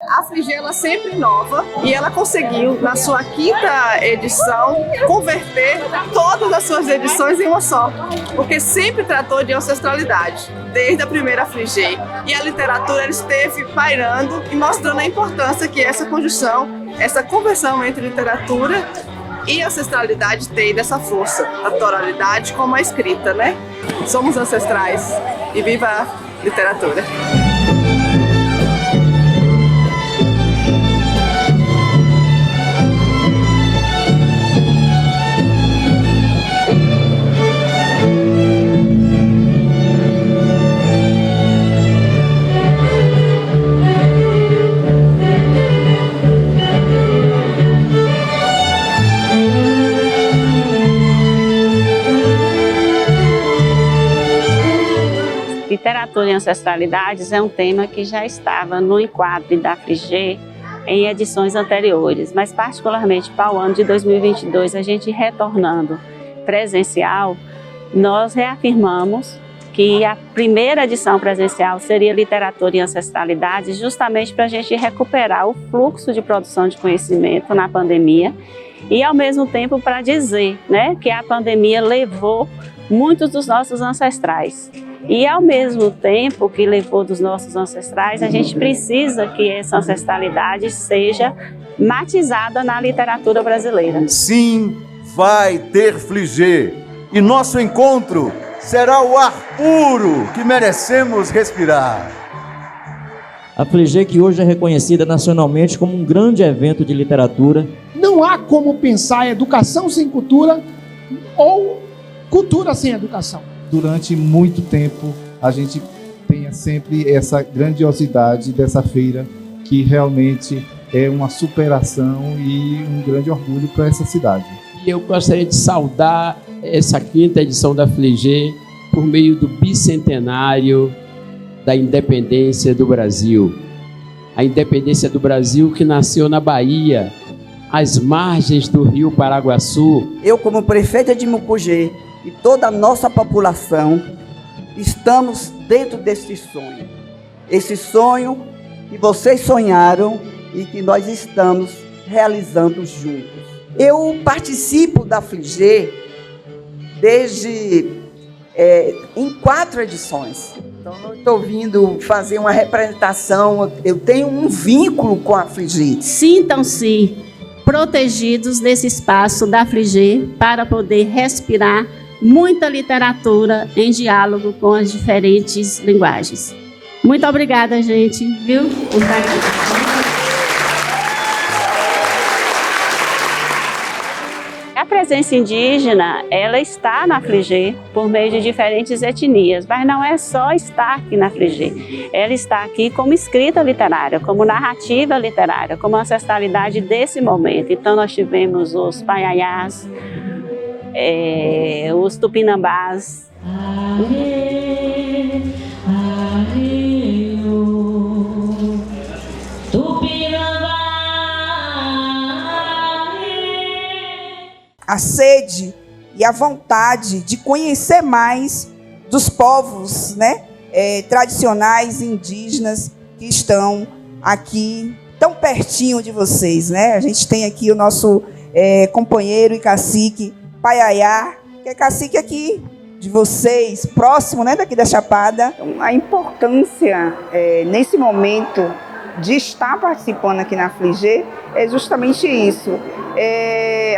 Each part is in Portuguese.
A Fligê, ela sempre inova e ela conseguiu, na sua 5ª edição, converter todas as suas edições em uma só, porque sempre tratou de ancestralidade, desde a primeira Fligê. E a literatura ela esteve pairando e mostrando a importância que essa conjunção, essa conversão entre literatura e ancestralidade tem dessa força, tanto a oralidade como a escrita, né? Somos ancestrais e viva a literatura! Literatura e ancestralidades é um tema que já estava no enquadro da Fligê em edições anteriores, mas particularmente para o ano de 2022, a gente retornando presencial, nós reafirmamos que a primeira edição presencial seria literatura e ancestralidades, justamente para a gente recuperar o fluxo de produção de conhecimento na pandemia e ao mesmo tempo para dizer, né, que a pandemia levou muitos dos nossos ancestrais. E ao mesmo tempo que levou dos nossos ancestrais, a gente precisa que essa ancestralidade seja matizada na literatura brasileira. Sim, vai ter Fligê. E nosso encontro será o ar puro que merecemos respirar. A Fligê, que hoje é reconhecida nacionalmente como um grande evento de literatura. Não há como pensar educação sem cultura ou cultura sem educação. Durante muito tempo, a gente tenha sempre essa grandiosidade dessa feira, que realmente é uma superação e um grande orgulho para essa cidade. E eu gostaria de saudar essa 5ª edição da Fligê por meio do bicentenário da independência do Brasil. A independência do Brasil que nasceu na Bahia, às margens do rio Paraguaçu. Eu, como prefeita de Mucugê, e toda a nossa população, estamos dentro desse sonho. Esse sonho que vocês sonharam e que nós estamos realizando juntos. Eu participo da Fligê desde em 4 edições. Então, não estou vindo fazer uma representação, eu tenho um vínculo com a Fligê. Sintam-se protegidos nesse espaço da Fligê para poder respirar muita literatura em diálogo com as diferentes linguagens. Muito obrigada, gente, viu? Por estar aqui. A presença indígena, ela está na Fligê por meio de diferentes etnias, mas não é só estar aqui na Fligê. Ela está aqui como escrita literária, como narrativa literária, como ancestralidade desse momento. Então nós tivemos os paiaiás, os tupinambás. A sede e a vontade de conhecer mais dos povos, né, tradicionais indígenas que estão aqui tão pertinho de vocês, né? A gente tem aqui o nosso companheiro e cacique Paiaiá, que é cacique aqui de vocês, próximo, né, daqui da Chapada. A importância nesse momento de estar participando aqui na Fligê é justamente isso.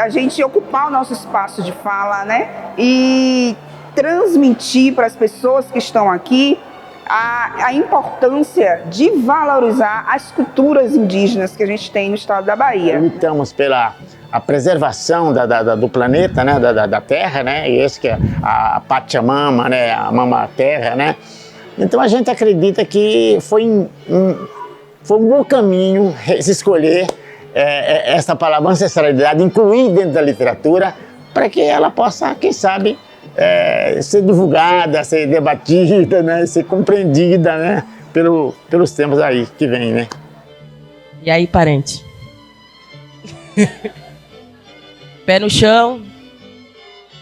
A gente ocupar o nosso espaço de fala, né, e transmitir para as pessoas que estão aqui a importância de valorizar as culturas indígenas que a gente tem no estado da Bahia. Lutamos pela a preservação do planeta, né, da Terra, né, e esse que é a Pachamama, né, a Mama Terra, né. Então a gente acredita que foi um bom caminho se escolher essa palavra ancestralidade, incluir dentro da literatura, para que ela possa, quem sabe, ser divulgada, ser debatida, né, ser compreendida, né, pelos tempos aí que vem, né. E aí, parente? Pé no chão,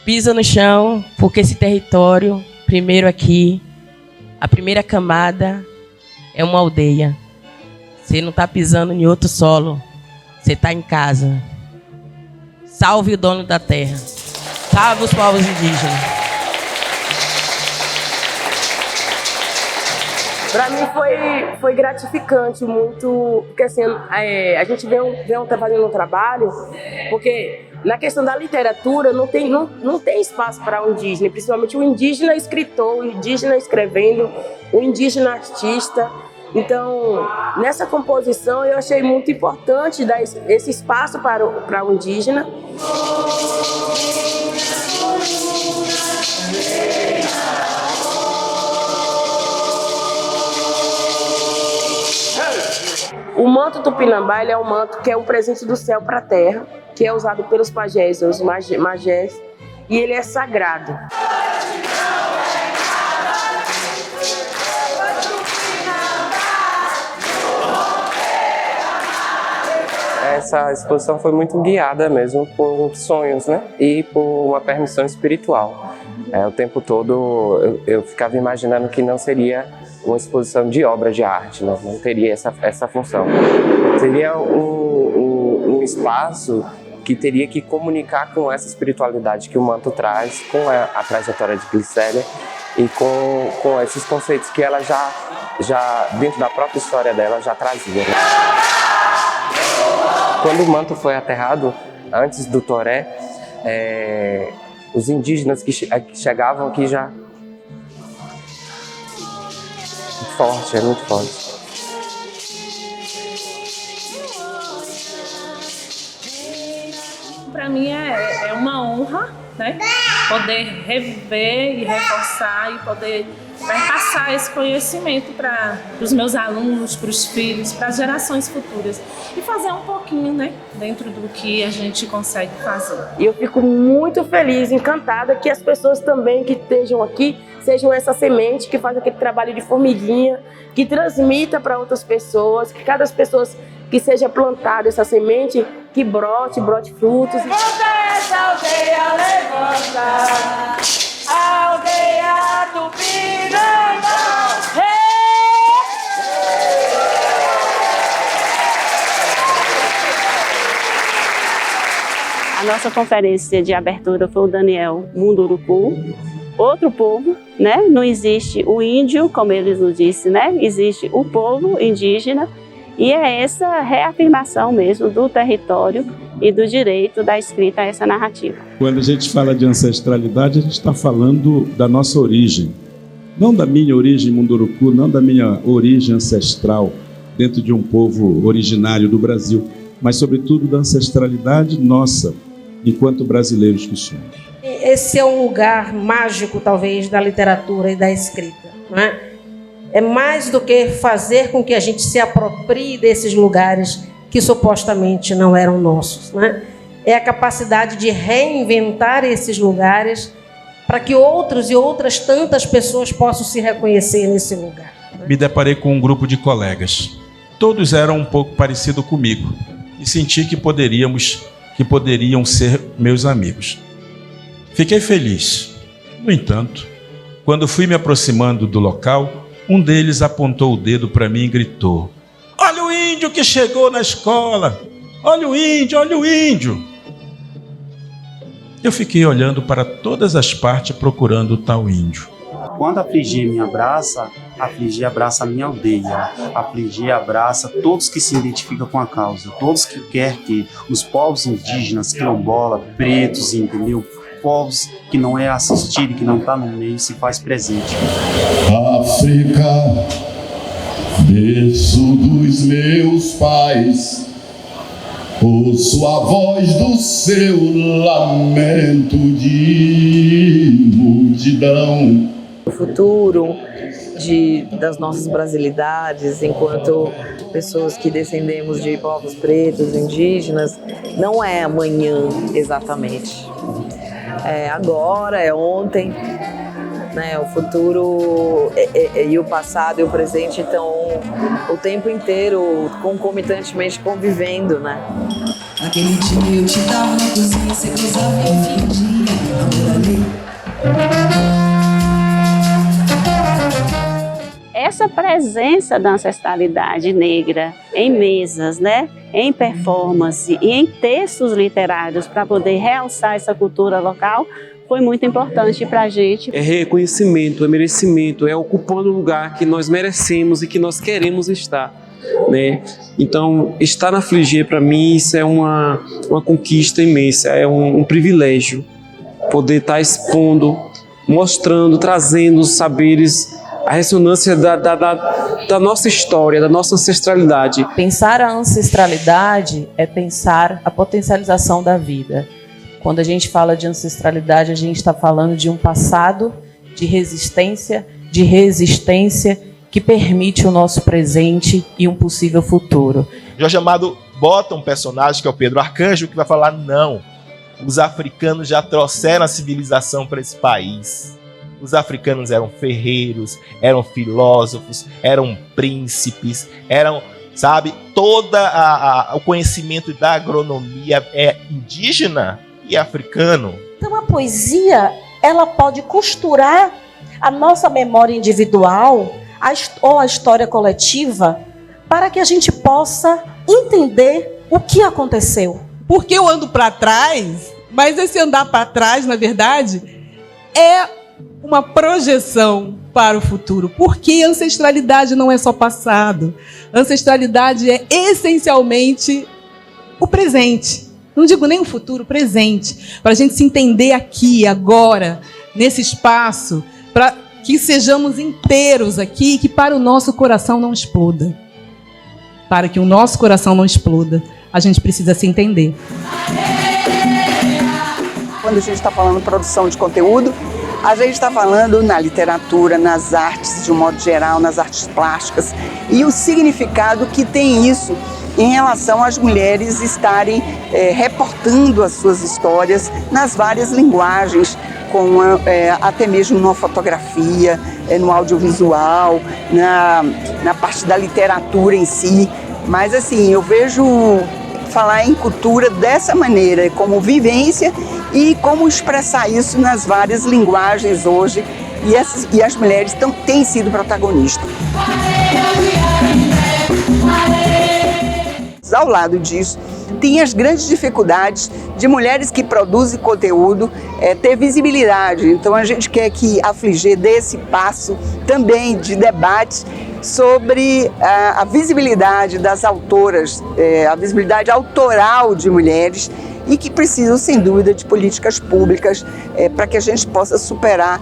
pisa no chão, porque esse território, primeiro aqui, a primeira camada é uma aldeia. Você não está pisando em outro solo. Você está em casa. Salve o dono da terra. Salve os povos indígenas. Para mim foi gratificante muito, porque assim, a gente vem fazendo um trabalho, porque na questão da literatura não tem espaço para o indígena, principalmente o indígena escritor, o indígena escrevendo, o indígena artista. Então, nessa composição eu achei muito importante dar esse espaço para o indígena. O manto tupinambá ele é um manto que é um presente do céu para a terra, que é usado pelos pajés, os magés, e ele é sagrado. Essa exposição foi muito guiada mesmo por sonhos, né? E por uma permissão espiritual. O tempo todo eu ficava imaginando que não seria uma exposição de obras de arte, né? Não teria essa função. Seria um espaço que teria que comunicar com essa espiritualidade que o manto traz, com a trajetória de Glicélia e com esses conceitos que ela já dentro da própria história dela, já trazia. Né? Quando o manto foi aterrado, antes do Toré, os indígenas que chegavam aqui já... É muito forte. Para mim é uma honra, né? Poder rever e reforçar e poder passar esse conhecimento para os meus alunos, para os filhos, para as gerações futuras e fazer um pouquinho, né, dentro do que a gente consegue fazer. E eu fico muito feliz, encantada que as pessoas também que estejam aqui sejam essa semente que faz aquele trabalho de formiguinha, que transmita para outras pessoas, que cada pessoa que seja plantada essa semente, que brote frutos. Essa aldeia levanta, aldeia Tupinambá. A nossa conferência de abertura foi o Daniel Munduruku, outro povo, né? Não existe o índio, como ele nos disse, né? Existe o povo indígena e é essa reafirmação mesmo do território e do direito da escrita a essa narrativa. Quando a gente fala de ancestralidade, a gente está falando da nossa origem. Não da minha origem Munduruku, não da minha origem ancestral dentro de um povo originário do Brasil, mas sobretudo da ancestralidade nossa, enquanto brasileiros que somos. Esse é um lugar mágico, talvez, da literatura e da escrita, não é? É mais do que fazer com que a gente se aproprie desses lugares que supostamente não eram nossos, não é? É a capacidade de reinventar esses lugares para que outros e outras tantas pessoas possam se reconhecer nesse lugar. Me deparei com um grupo de colegas. Todos eram um pouco parecidos comigo e senti que poderiam ser meus amigos. Fiquei feliz. No entanto, quando fui me aproximando do local, um deles apontou o dedo para mim e gritou: "Olha o índio que chegou na escola! Olha o índio, olha o índio!" Eu fiquei olhando para todas as partes procurando o tal índio. Quando a Fligê me abraça, a Fligê abraça a minha aldeia. A Fligê abraça todos que se identificam com a causa, todos que querem que os povos indígenas, quilombola, pretos, entendeu? Povos que não é assistido, que não está no meio, se faz presente. África, berço dos meus pais, ouço a voz do seu lamento de multidão. O futuro das nossas brasilidades, enquanto pessoas que descendemos de povos pretos, indígenas, não é amanhã exatamente. É agora, é ontem, né? O futuro e o passado e o presente estão o tempo inteiro concomitantemente convivendo, né? Naquele dia eu te dava na cozinha, você cruzava e eu fingia amor ali. essa presença da ancestralidade negra em mesas, né, em performance e em textos literários para poder realçar essa cultura local foi muito importante para a gente. É reconhecimento, é merecimento, é ocupando o lugar que nós merecemos e que nós queremos estar, né? Então, estar na Fligê, para mim, isso é uma conquista imensa, é um privilégio poder estar expondo, mostrando, trazendo os saberes, a ressonância da nossa história, da nossa ancestralidade. Pensar a ancestralidade é pensar a potencialização da vida. Quando a gente fala de ancestralidade, a gente está falando de um passado de resistência que permite o nosso presente e um possível futuro. Jorge Amado bota um personagem que é o Pedro Arcanjo, que vai falar: não, os africanos já trouxeram a civilização para esse país. Os africanos eram ferreiros, eram filósofos, eram príncipes, eram, sabe, todo o conhecimento da agronomia é indígena e africano. Então a poesia, ela pode costurar a nossa memória individual ou a história coletiva para que a gente possa entender o que aconteceu. Porque eu ando para trás, mas esse andar para trás, na verdade, é uma projeção para o futuro. Porque ancestralidade não é só passado. Ancestralidade é essencialmente o presente. Não digo nem o futuro, o presente. Para a gente se entender aqui, agora, nesse espaço, para que sejamos inteiros aqui e que para o nosso coração não exploda. Para que o nosso coração não exploda, a gente precisa se entender. Quando a gente está falando produção de conteúdo, a gente está falando na literatura, nas artes de um modo geral, nas artes plásticas, e o significado que tem isso em relação às mulheres estarem reportando as suas histórias nas várias linguagens, com até mesmo na fotografia, no audiovisual, na parte da literatura em si. Mas assim, eu vejo falar em cultura dessa maneira, como vivência e como expressar isso nas várias linguagens hoje, e as mulheres têm sido protagonistas. Ao lado disso, tem as grandes dificuldades de mulheres que produzem conteúdo ter visibilidade. Então a gente quer que a Fligê dê esse passo também de debate sobre a visibilidade das autoras, a visibilidade autoral de mulheres, e que precisam, sem dúvida, de políticas públicas para que a gente possa superar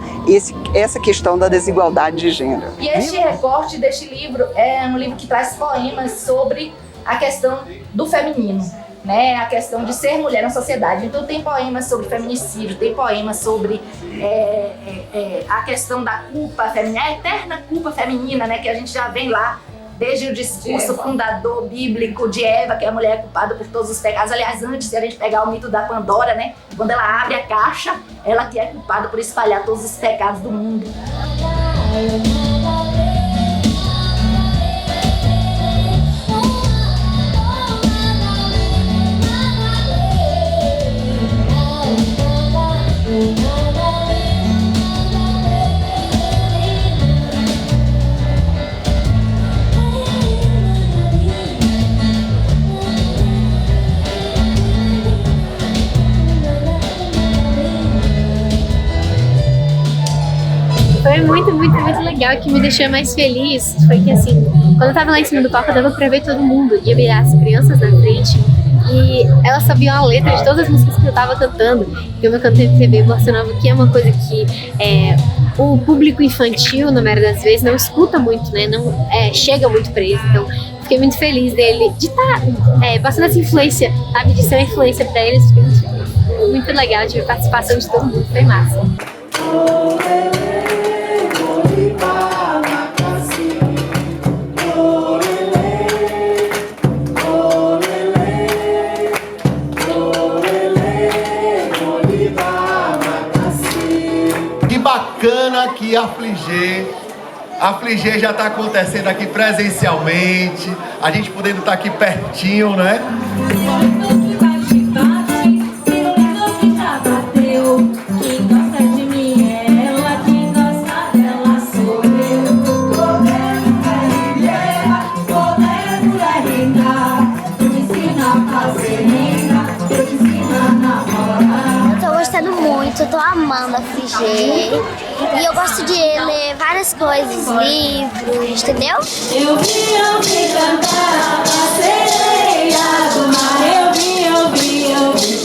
essa questão da desigualdade de gênero. E este recorte deste livro é um livro que traz poemas sobre a questão do feminino, né? A questão de ser mulher na sociedade. Então tem poemas sobre feminicídio, tem poemas sobre a questão da culpa feminina, a eterna culpa feminina, né? Que a gente já vem lá desde o discurso fundador bíblico de Eva, que a mulher é culpada por todos os pecados. Aliás, antes de a gente pegar o mito da Pandora, né? Quando ela abre a caixa, ela que é culpada por espalhar todos os pecados do mundo. Foi muito legal. O que me deixou mais feliz foi que, assim, quando eu tava lá em cima do palco, dava pra ver todo mundo. E eu via as crianças na frente e elas sabiam a letra de todas as músicas que eu tava cantando. E o meu canto de TV Bossa Nova, que é uma coisa que o público infantil, na maioria das vezes, não escuta muito, né? Não chega muito pra eles. Então, fiquei muito feliz de estar passando essa influência, sabe? De ser uma influência pra eles. Fiquei muito legal, tive participação de todo mundo, foi massa. Que bacana que a Fligê já está acontecendo aqui presencialmente, a gente podendo estar aqui pertinho, né? Quem gosta de mim é ela, quem gosta dela sou eu. tô amando a Fligê. E eu gosto de ler várias coisas, livros, entendeu? Eu vim cantar a sereia do mar. Eu vim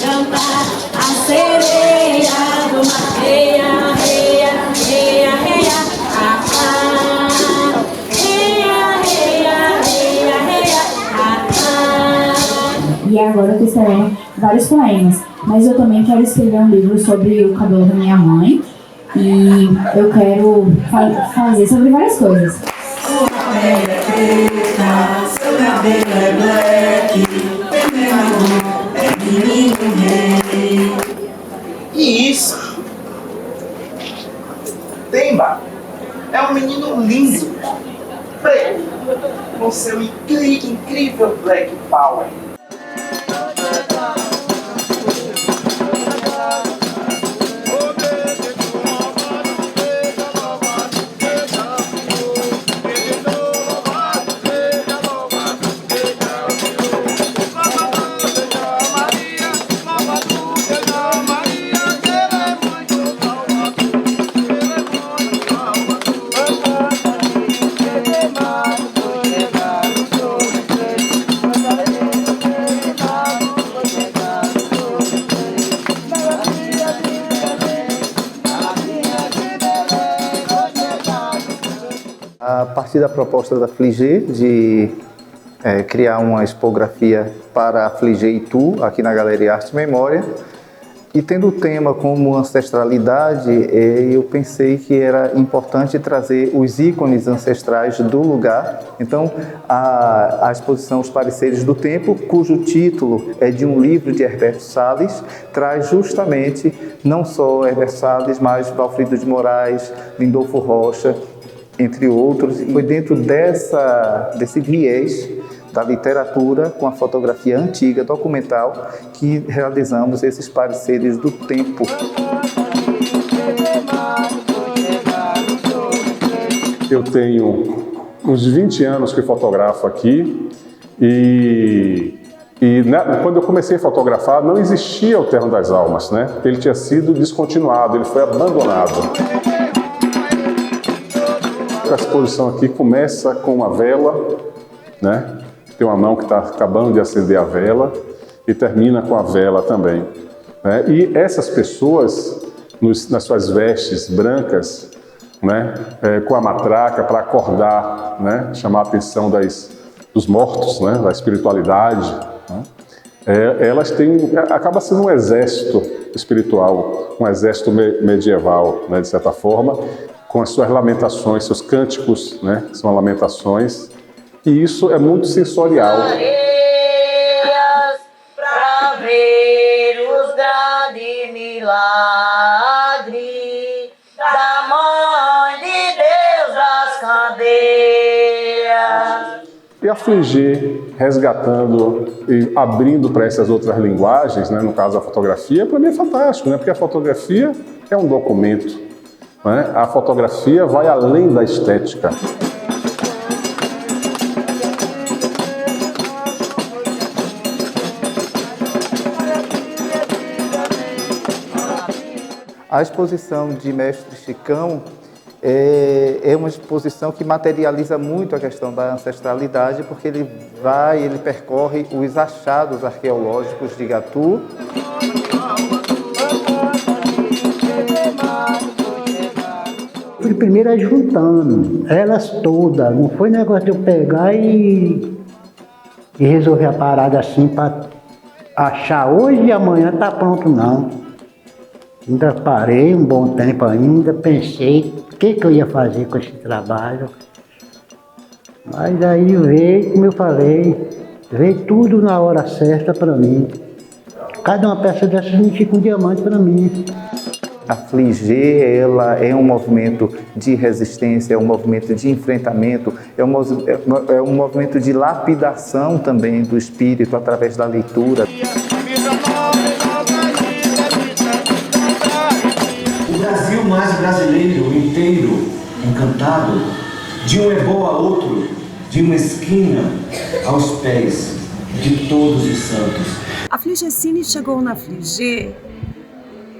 cantar a sereia do mar. Reia, reia, reia, reia, ah, ah. Reia, reia, reia, reia, ah, ah. E agora eu testarei vários poemas, mas eu também quero escrever um livro sobre o cabelo da minha mãe e eu quero fazer sobre várias coisas. Sua pele é preta, seu cabelo é black, meu amor é menino rei. E isso? Temba é um menino lindo, preto, com seu incrível Black Power. A partir da proposta da Fligê de criar uma expografia para a Fligê Itu, aqui na Galeria Arte e Memória, e tendo o tema como ancestralidade, eu pensei que era importante trazer os ícones ancestrais do lugar. Então, a exposição Os Pareceres do Tempo, cujo título é de um livro de Herberto Salles, traz justamente não só Herberto Salles, mas Valfrido de Moraes, Lindolfo Rocha, entre outros. E foi dentro desse viés da literatura com a fotografia antiga, documental, que realizamos esses pareceres do tempo. Eu tenho uns 20 anos que fotografo aqui e quando eu comecei a fotografar não existia o Terno das Almas, né? Ele tinha sido descontinuado, ele foi abandonado. A exposição aqui começa com uma vela, né? Tem uma mão que está acabando de acender a vela e termina com a vela também, né? E essas pessoas, nas suas vestes brancas, né? Com a matraca para acordar, né? Chamar a atenção dos mortos, né? Da espiritualidade, né? Elas acaba sendo um exército espiritual, um exército medieval, né? De certa forma, com as suas lamentações, seus cânticos, né? São lamentações. E isso é muito sensorial. Pra ver os grandes milagres da Mãe de Deus das Candeias. E a Fligê resgatando e abrindo para essas outras linguagens, né? No caso a fotografia, para mim é fantástico, né? Porque a fotografia é um documento, né? A fotografia vai além da estética. A exposição de Mestre Chicão é uma exposição que materializa muito a questão da ancestralidade, porque ele percorre os achados arqueológicos de Igatu. Fui primeiro juntando elas todas, não foi negócio de eu pegar e resolver a parada assim para achar hoje e amanhã tá pronto, não. Ainda parei um bom tempo ainda, pensei o que eu ia fazer com esse trabalho. Mas aí veio, como eu falei, veio tudo na hora certa para mim. Cada uma peça dessa significa um diamante para mim. A Fligê, ela é um movimento de resistência, é um movimento de enfrentamento, é um movimento de lapidação também do espírito através da leitura. O Brasil mais brasileiro inteiro, encantado, de um ebó a outro, de uma esquina aos pés de todos os santos. A Fligecine chegou na Fligê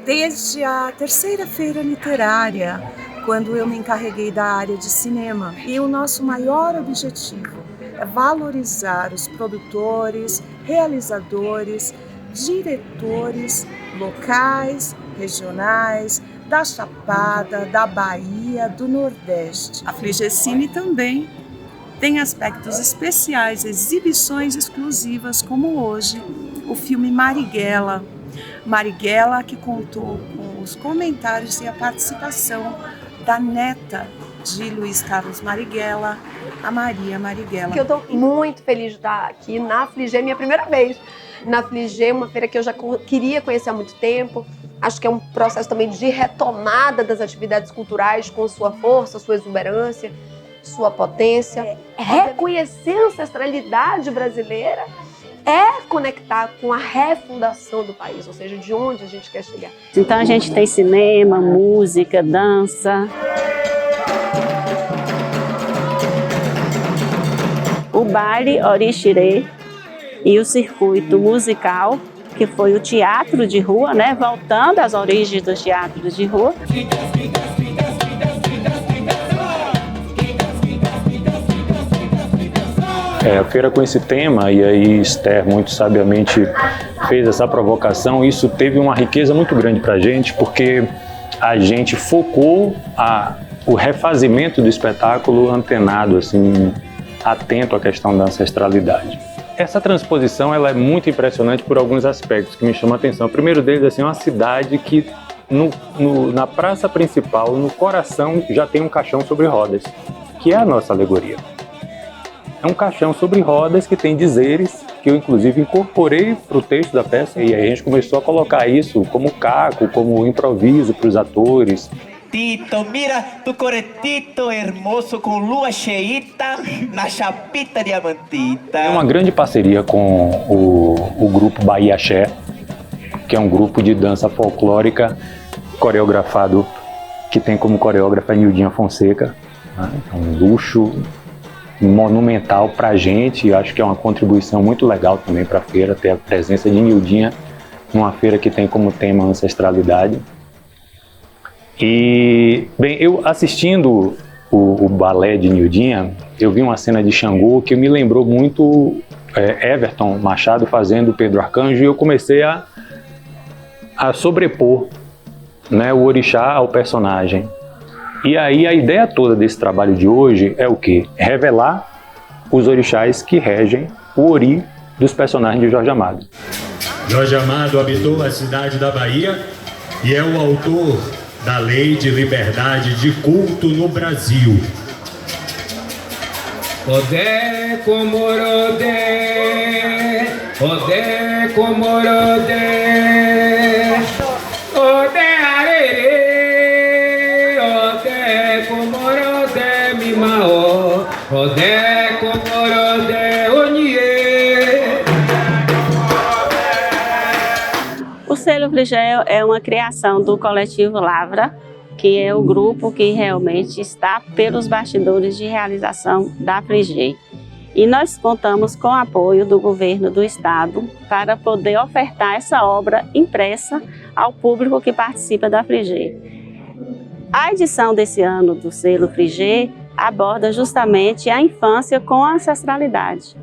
desde a terceira feira literária, quando eu me encarreguei da área de cinema. E o nosso maior objetivo é valorizar os produtores, realizadores, diretores locais, regionais, da Chapada, da Bahia, do Nordeste. A Fligecine também tem aspectos especiais, exibições exclusivas, como hoje o filme Marighella. Marighella, que contou com os comentários e a participação da neta de Luiz Carlos Marighella, a Maria Marighella. Eu estou muito feliz de estar aqui na Fligê, minha primeira vez na Fligê, uma feira que eu já queria conhecer há muito tempo. Acho que é um processo também de retomada das atividades culturais com sua força, sua exuberância, sua potência. Reconhecer a ancestralidade brasileira é conectar com a refundação do país, ou seja, de onde a gente quer chegar. Então a gente tem cinema, música, dança. O baile Orixirê e o circuito musical, que foi o teatro de rua, né? Voltando às origens do teatro de rua. A feira com esse tema, e aí Esther muito sabiamente fez essa provocação, isso teve uma riqueza muito grande para a gente, porque a gente focou o refazimento do espetáculo antenado, assim, atento à questão da ancestralidade. Essa transposição ela é muito impressionante por alguns aspectos que me chamam a atenção. O primeiro deles assim, é uma cidade que na praça principal, no coração, já tem um caixão sobre rodas, que é a nossa alegoria. É um caixão sobre rodas que tem dizeres que eu inclusive incorporei para o texto da peça, e aí a gente começou a colocar isso como caco, como improviso para os atores. Tito, mira tu coretito hermoso com lua cheita na chapita diamantita. É uma grande parceria com o grupo Bahia Axé, que é um grupo de dança folclórica coreografado, que tem como coreógrafa a Nildinha Fonseca. É um luxo monumental para a gente, e acho que é uma contribuição muito legal também para a feira, ter a presença de Nildinha numa feira que tem como tema ancestralidade. E, bem, eu assistindo o balé de Nildinha, eu vi uma cena de Xangô que me lembrou muito Everton Machado fazendo Pedro Arcanjo, e eu comecei a sobrepor, né, o orixá ao personagem. E aí a ideia toda desse trabalho de hoje é o quê? Revelar os orixás que regem o ori dos personagens de Jorge Amado. Jorge Amado habitou a cidade da Bahia e é o autor da Lei de Liberdade de Culto no Brasil. Odé Comorodé, Odé Comorodé, Odé Arerê, Odé Comorodé Mimaó, Odé Comorodé Oniê. O Selo Fligé é uma criação do coletivo Lavra, que é o grupo que realmente está pelos bastidores de realização da Fligé. E nós contamos com o apoio do governo do estado para poder ofertar essa obra impressa ao público que participa da Fligé. A edição desse ano do Selo Fligé aborda justamente a infância com a ancestralidade.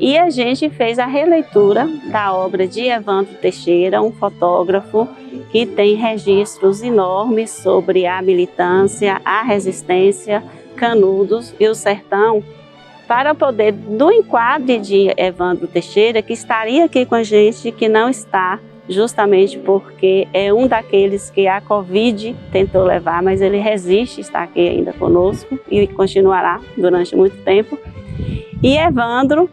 E a gente fez a releitura da obra de Evandro Teixeira, um fotógrafo que tem registros enormes sobre a militância, a resistência, Canudos e o Sertão, para poder, do enquadre de Evandro Teixeira, que estaria aqui com a gente, que não está, justamente porque é um daqueles que a Covid tentou levar, mas ele resiste, está aqui ainda conosco e continuará durante muito tempo. E Evandro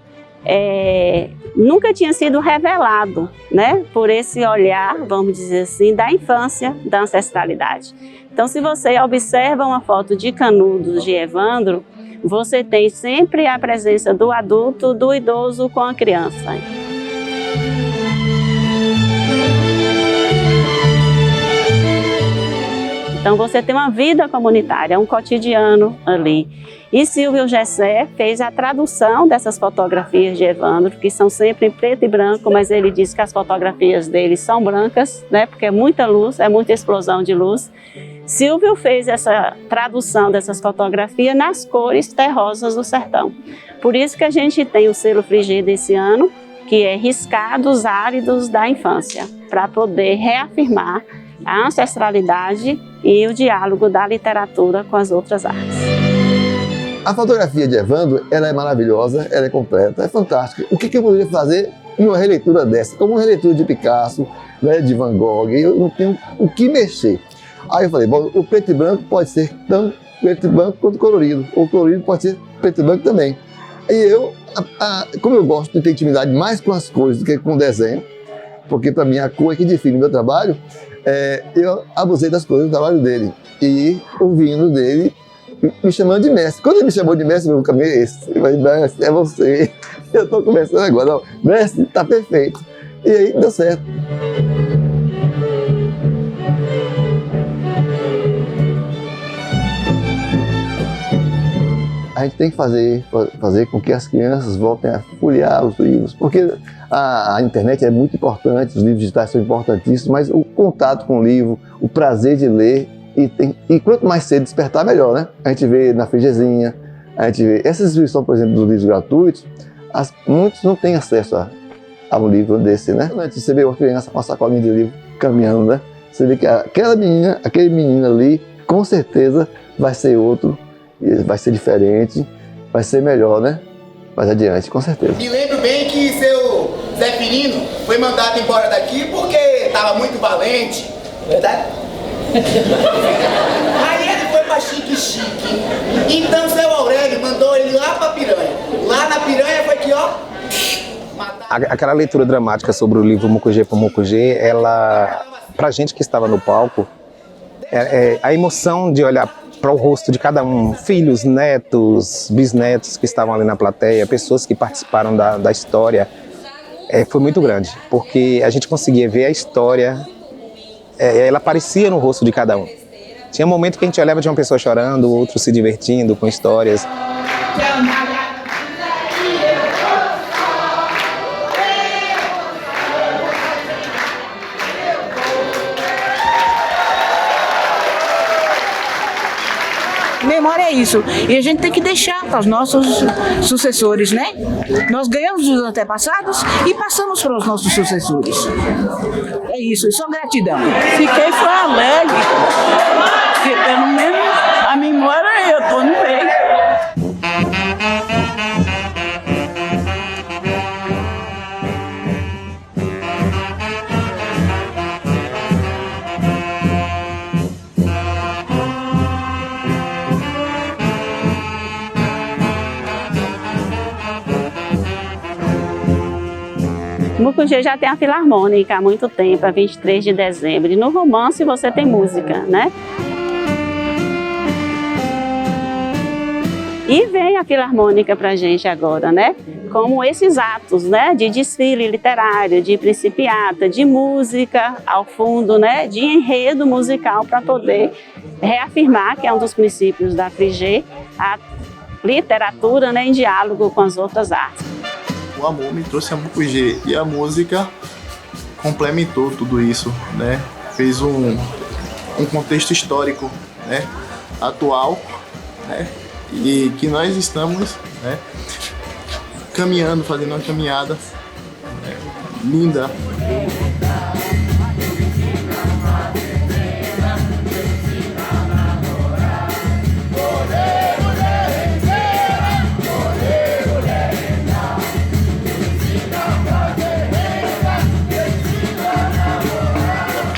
nunca tinha sido revelado, né, por esse olhar, vamos dizer assim, da infância, da ancestralidade. Então, se você observa uma foto de Canudos de Evandro, você tem sempre a presença do adulto, do idoso com a criança. Então você tem uma vida comunitária, um cotidiano ali. E Silvio Gessé fez a tradução dessas fotografias de Evandro, que são sempre em preto e branco, mas ele diz que as fotografias dele são brancas, né? Porque é muita luz, é muita explosão de luz. Silvio fez essa tradução dessas fotografias nas cores terrosas do sertão. Por isso que a gente tem o selo Fligê desse ano, que é Riscados Áridos da Infância, para poder reafirmar a ancestralidade e o diálogo da literatura com as outras artes. A fotografia de Evandro, ela é maravilhosa, ela é completa, é fantástica. O que eu poderia fazer em uma releitura dessa? Como uma releitura de Picasso, né, de Van Gogh, eu não tenho o que mexer. Aí eu falei, bom, o preto e branco pode ser tão preto e branco quanto colorido. O colorido pode ser preto e branco também. E eu, como eu gosto de ter intimidade mais com as cores do que com o desenho, porque para mim a cor é que define o meu trabalho, eu abusei das cores do trabalho dele. E ouvindo dele, me chamando de mestre. Quando ele me chamou de mestre, meu caminho é esse. Eu falei, mestre, é você. Eu estou começando agora. Não, mestre, está perfeito. E aí deu certo. A gente tem que fazer com que as crianças voltem a folhear os livros, porque a internet é muito importante, os livros digitais são importantíssimos, mas o contato com o livro, o prazer de ler, e quanto mais cedo despertar, melhor, né? A gente vê na Fligezinha, a gente vê essa distribuição, por exemplo, dos livros gratuitos, muitos não têm acesso a um livro desse, né? Você vê uma criança com uma sacolinha de livro caminhando, né? Você vê que aquele menino ali, com certeza vai ser outro, vai ser diferente, vai ser melhor, né? Mais adiante, com certeza. Me lembro bem que seu Zé Firino foi mandado embora daqui porque estava muito valente, verdade? Aí ele foi pra Chique. Então seu Aurélio mandou ele lá pra Piranha. Lá na Piranha foi que, ó... Aquela leitura dramática sobre o livro Mucugê por Mucugê, ela, pra gente que estava no palco, a emoção de olhar para o rosto de cada um, filhos, netos, bisnetos que estavam ali na plateia, pessoas que participaram da história, foi muito grande, porque a gente conseguia ver a história, ela aparecia no rosto de cada um. Tinha um momento que a gente olhava de uma pessoa chorando, outro se divertindo com histórias. Memória é isso, e a gente tem que deixar para os nossos sucessores, né? Nós ganhamos dos antepassados e passamos para os nossos sucessores. É isso, só gratidão. Fiquei só alegre, porque pelo menos a memória eu estou no meio. Mucugê já tem a Filarmônica há muito tempo, a 23 de dezembro. E no romance você tem música, né? E vem a Filarmônica pra gente agora, né? Como esses atos, né? De desfile literário, de principiata, de música ao fundo, né? De enredo musical para poder reafirmar, que é um dos princípios da Fligê, a literatura, né? Em diálogo com as outras artes. O amor me trouxe a Mucugê e a música complementou tudo isso, né? Fez um contexto histórico, né? Atual, né? E que nós estamos, né? Caminhando, fazendo uma caminhada, né? Linda.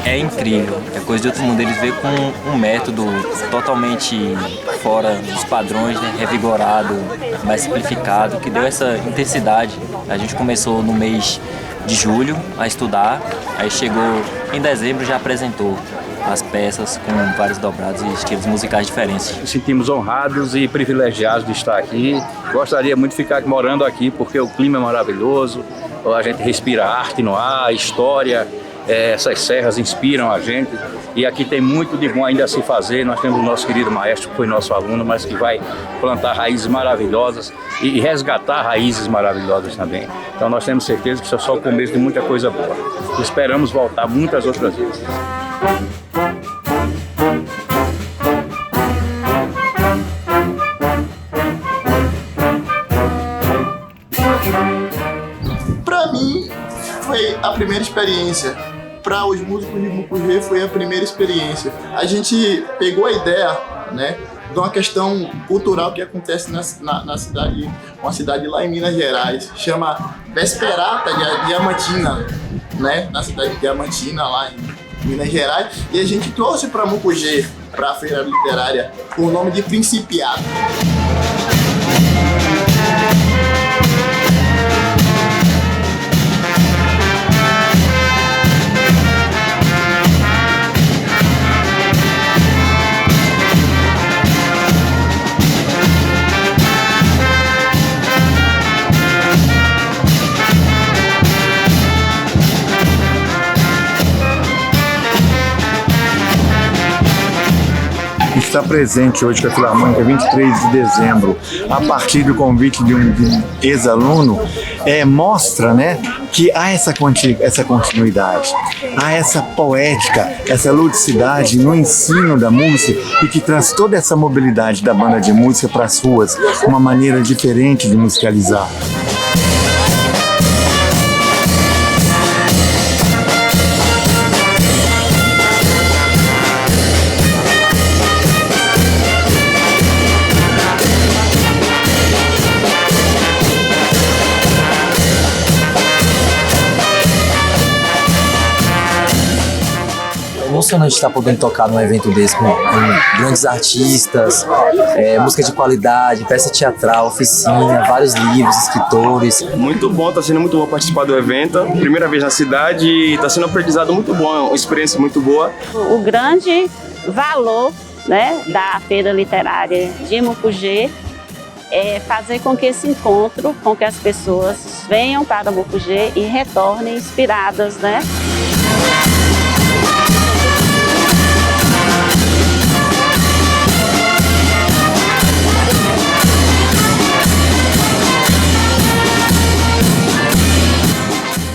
É incrível, é coisa de outro mundo. Eles veem com um método totalmente fora dos padrões, né? Revigorado, mais simplificado, que deu essa intensidade. A gente começou no mês de julho a estudar, aí chegou em dezembro já apresentou as peças com vários dobrados e estilos musicais diferentes. Nos sentimos honrados e privilegiados de estar aqui. Gostaria muito de ficar morando aqui porque o clima é maravilhoso, a gente respira arte no ar, história. Essas serras inspiram a gente e aqui tem muito de bom ainda a se fazer. Nós temos o nosso querido maestro, que foi nosso aluno, mas que vai plantar raízes maravilhosas e resgatar raízes maravilhosas também. Então nós temos certeza que isso é só o começo de muita coisa boa. Esperamos voltar muitas outras vezes. Para mim, foi a primeira experiência. Para os músicos de Mucugê foi a primeira experiência. A gente pegou a ideia, né, de uma questão cultural que acontece na cidade, uma cidade lá em Minas Gerais, chama Vesperata de Diamantina, né, na cidade de Diamantina, lá em Minas Gerais, e a gente trouxe para Mucugê, para a feira literária, o nome de Principiado. Está presente hoje com a Filarmônica 23 de dezembro, a partir do convite de um ex-aluno, mostra, né, que há essa continuidade, há essa poética, essa ludicidade no ensino da música e que traz toda essa mobilidade da banda de música para as ruas, uma maneira diferente de musicalizar. Emocionante estar podendo tocar num evento desse com grandes artistas, música de qualidade, peça teatral, oficina, vários livros, escritores. Muito bom, está sendo muito bom participar do evento. Primeira vez na cidade e está sendo um aprendizado muito bom, uma experiência muito boa. O grande valor, né, da Feira Literária de Mucugê é fazer com que esse encontro, com que as pessoas venham para Mucugê e retornem inspiradas, né?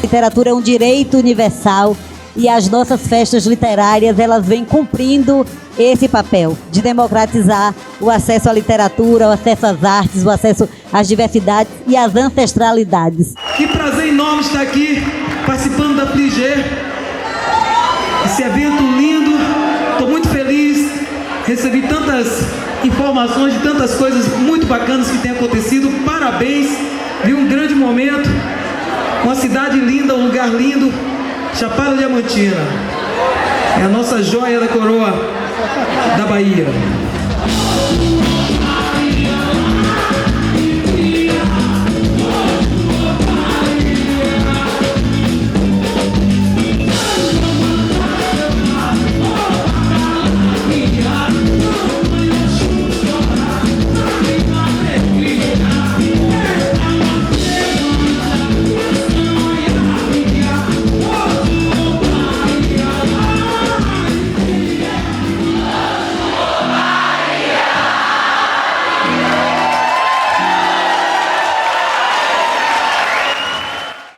Literatura é um direito universal e as nossas festas literárias elas vêm cumprindo esse papel de democratizar o acesso à literatura, o acesso às artes, o acesso às diversidades e às ancestralidades. Que prazer enorme estar aqui participando da Fligê, esse evento lindo, estou muito feliz, recebi tantas informações de tantas coisas muito bacanas que têm acontecido, parabéns, vi um grande momento. Uma cidade linda, um lugar lindo, Chapada Diamantina. É a nossa joia da coroa da Bahia.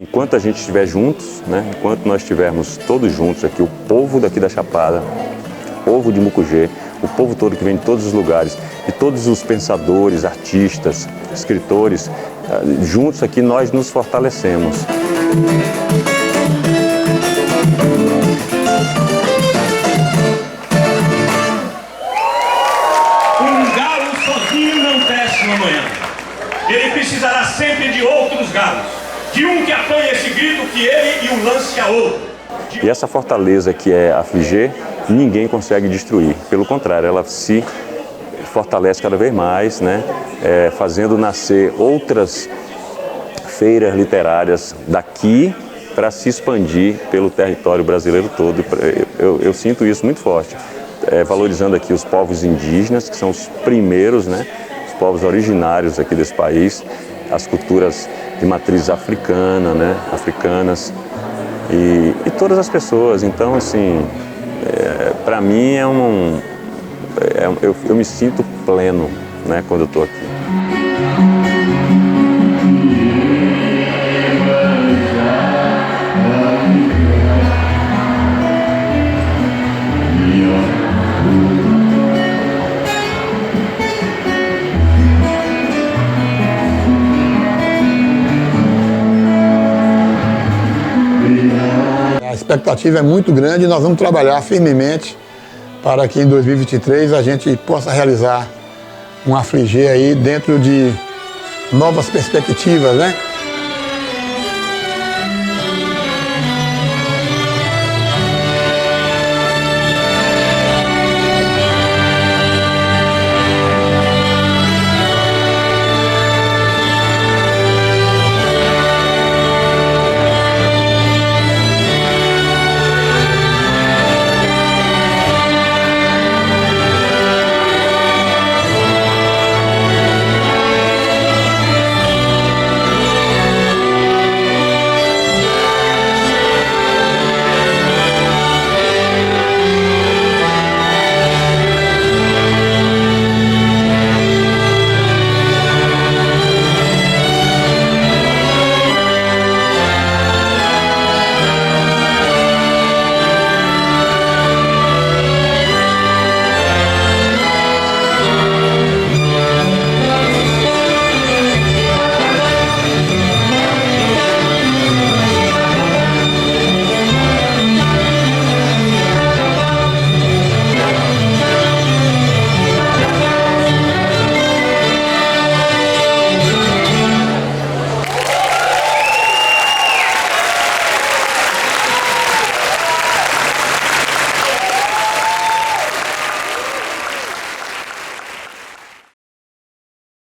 Enquanto a gente estiver juntos, né? Enquanto nós estivermos todos juntos aqui, o povo daqui da Chapada, o povo de Mucugê, o povo todo que vem de todos os lugares, de todos os pensadores, artistas, escritores, juntos aqui nós nos fortalecemos. Um galo sozinho não cresce uma manhã. Ele precisará sempre de outros galos. De um que apanhe esse grito que ele e o lance a outro. E essa fortaleza que é a Fligê, ninguém consegue destruir. Pelo contrário, ela se fortalece cada vez mais, né? Fazendo nascer outras feiras literárias daqui para se expandir pelo território brasileiro todo. Eu sinto isso muito forte. Valorizando aqui os povos indígenas, que são os primeiros, né? Os povos originários aqui desse país, as culturas de matriz africana, né? Africanas, e todas as pessoas. Então, assim, para mim eu me sinto pleno, né, quando eu estou aqui. A expectativa é muito grande e nós vamos trabalhar firmemente para que em 2023 a gente possa realizar um Afligê aí dentro de novas perspectivas, né?